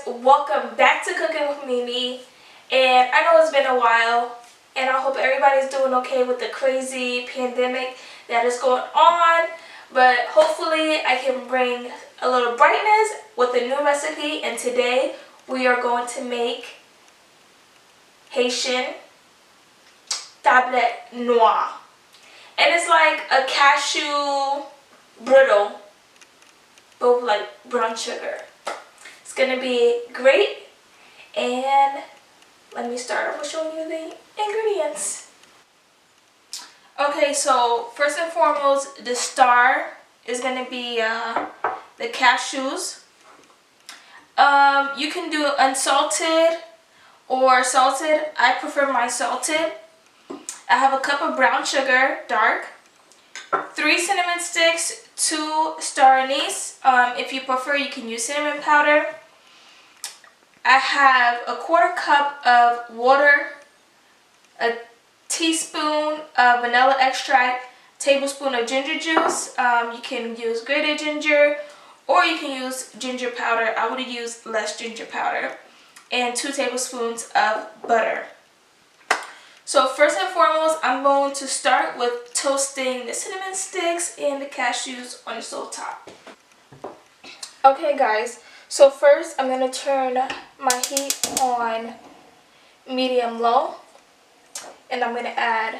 welcome back to Cooking with Mimi. And I know it's been a while, and I hope everybody's doing okay with the crazy pandemic that is going on. But hopefully I can bring a little brightness with a new recipe. And today we are going to make Haitian tablette noix. And it's like a cashew brittle, but with like brown sugar. It's gonna be great, and let me start off with showing you the ingredients. Okay, so first and foremost, the star is gonna be the cashews. You can do unsalted or salted. I prefer my salted. I have a cup of brown sugar, dark, 3 cinnamon sticks, 2 star anise. If you prefer, you can use cinnamon powder. I have a 1/4 cup of water, a teaspoon of vanilla extract, tablespoon of ginger juice. You can use grated ginger or you can use ginger powder. I would use less ginger powder. And 2 tablespoons of butter. So first and foremost, I'm going to start with toasting the cinnamon sticks and the cashews on the stove top. Okay guys, so first I'm going to turn my heat on medium low, and I'm going to add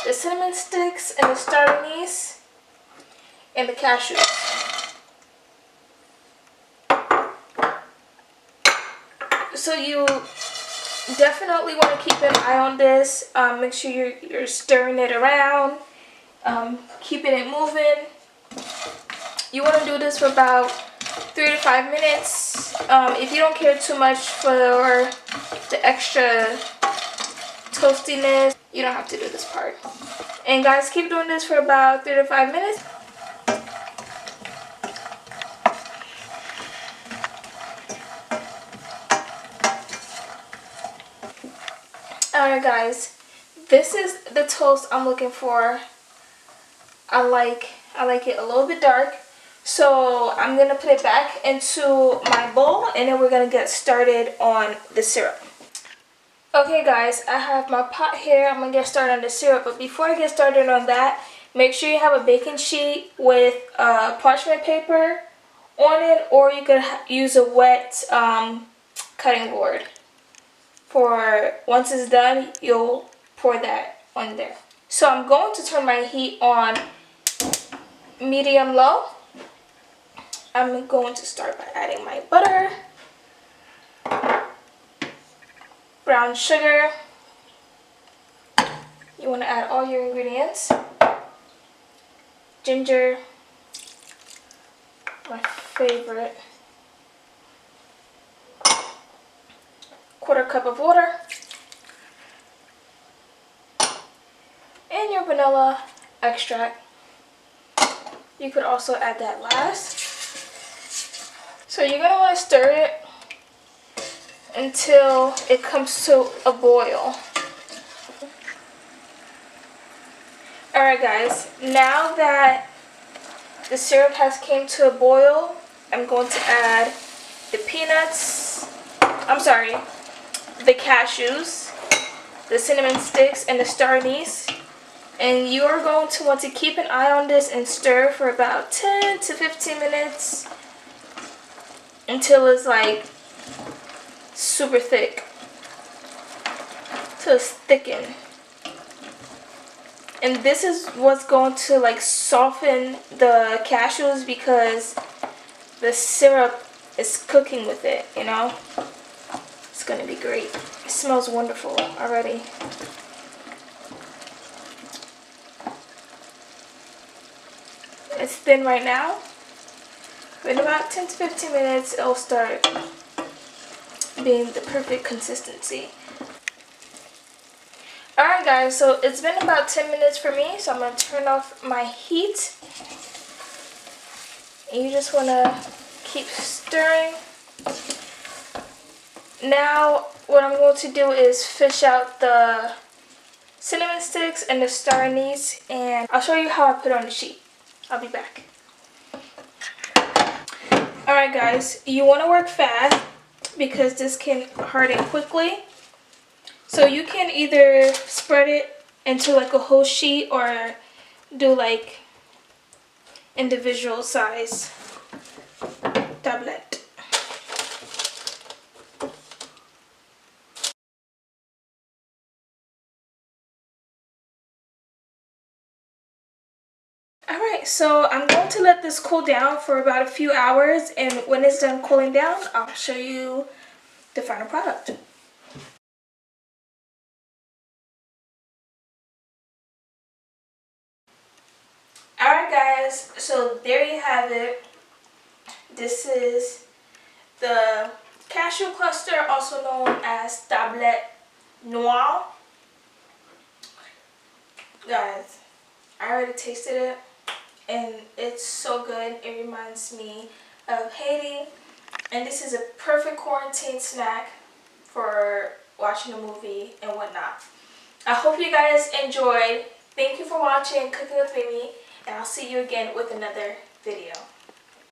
the cinnamon sticks and the star anise and the cashews. So you definitely want to keep an eye on this. Make sure you're stirring it around, keeping it moving. You want to do this for about 3 to 5 minutes. If you don't care too much for the extra toastiness, you don't have to do this part. And guys, keep doing this for about 3 to 5 minutes. Alright guys, this is the toast I'm looking for. I like it a little bit dark. So I'm going to put it back into my bowl, and then we're going to get started on the syrup. Okay guys, I have my pot here. I'm going to get started on the syrup. But before I get started on that, make sure you have a baking sheet with parchment paper on it, or you could use a wet cutting board. For once it's done, you'll pour that on there. So I'm going to turn my heat on medium low. I'm going to start by adding my butter, brown sugar. You want to add all your ingredients. Ginger, my favorite. 1/4 cup of water. And your vanilla extract. You could also add that last. So you're going to want to stir it until it comes to a boil. Alright guys, now that the syrup has came to a boil, I'm going to add the the cashews, the cinnamon sticks, and the star anise. And you are going to want to keep an eye on this and stir for about 10 to 15 minutes until it's like super thick, till it's thickened. And this is what's going to like soften the cashews, because the syrup is cooking with it, you know. It's going to be great. It smells wonderful already. It's thin right now. In about 10 to 15 minutes, it'll start being the perfect consistency. Alright guys, so it's been about 10 minutes for me, so I'm going to turn off my heat. And you just want to keep stirring. Now, what I'm going to do is fish out the cinnamon sticks and the star anise, and I'll show you how I put it on the sheet. I'll be back. Alright guys, you want to work fast. because this can harden quickly. So you can either spread it into like a whole sheet or do like individual size tablet. Alright, so I'm going to let this cool down for about a few hours, and when it's done cooling down, I'll show you the final product. Alright guys, so there you have it. This is the cashew cluster, also known as tablet noix. Guys, I already tasted it and it's so good. It reminds me of Haiti, and this is a perfect quarantine snack for watching a movie and whatnot. I hope you guys enjoyed. Thank you for watching Cooking with Mimi, and I'll see you again with another video.